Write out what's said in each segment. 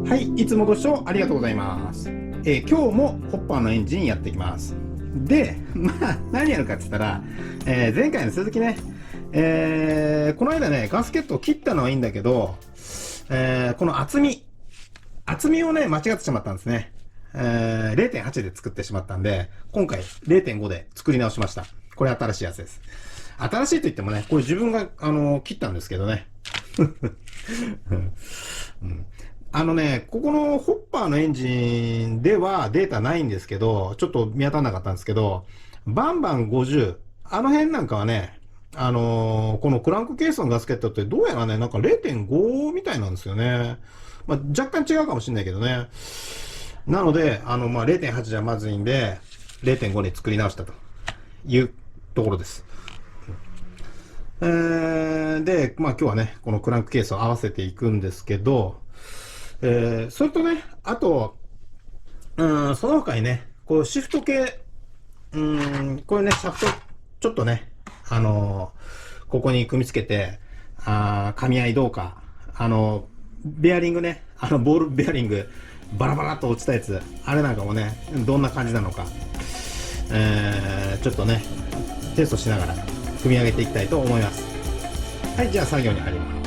はい、いつもご視聴ありがとうございます。今日もホッパーのエンジンやっていきます。で、何やるかって言ったら、前回の続きね、この間ね、ガスケットを切ったのはいいんだけど、この厚みをね、間違ってしまったんですね。0.8 で作ってしまったんで、今回0.5で作り直しました。これ新しいやつです。新しいと言ってもね、これ自分が、切ったんですけどね。うん、ここのホッパーのエンジンではデータないんですけど、ちょっと見当たらなかったんですけど、バンバン50、あの辺なんかはね、このクランクケースのガスケットってどうやらね、なんか0.5みたいなんですよね。まあ、若干違うかもしれないけどね。なので、0.8 じゃまずいんで、0.5に作り直したというところです。で、今日はね、このクランクケースを合わせていくんですけど、それとね、あと、その他にね、こうシフト系、これね、シャフト、ちょっとね、ここに組み付けて、噛み合いどうか、ベアリングね、ボールベアリング、バラバラっと落ちたやつ、あれなんかもね、どんな感じなのか、ちょっとね、テストしながら組み上げていきたいと思います。はい、じゃあ作業に入ります。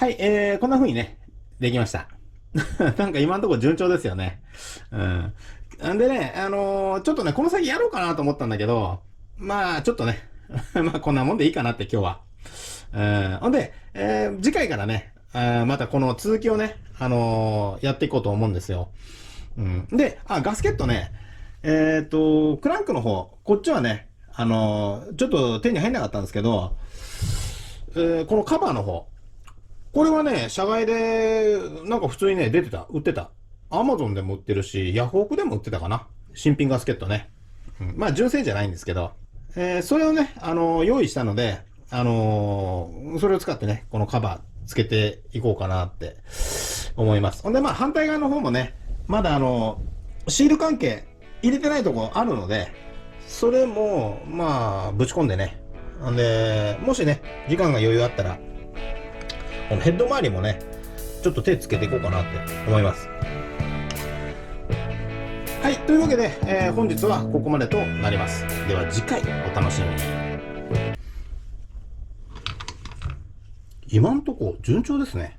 はい、こんな風にね、できました。なんか今のところ順調ですよね。うん。んでね、ちょっとね、この先やろうかなと思ったんだけど、まあ、ちょっとね、まあ、こんなもんでいいかなって今日は。ほんで、次回からね、またこの続きをね、やっていこうと思うんですよ。うん。で、ガスケットね、クランクの方、こっちはね、ちょっと手に入んなかったんですけど、このカバーの方、これはね、社外で、なんか普通にね、出てた、売ってた。アマゾンでも売ってるし、ヤフオクでも売ってたかな。新品ガスケットね。うん、まあ、純正じゃないんですけど、それをね、用意したので、それを使ってね、このカバーつけていこうかなって思います。ほんで、まあ、反対側の方もね、まだシール関係入れてないとこあるので、それも、まあ、ぶち込んでね。んで、もしね、時間が余裕あったら、このヘッド周りもね、ちょっと手つけていこうかなって思います。はい、というわけで、本日はここまでとなります。では次回お楽しみに。今んとこ順調ですね。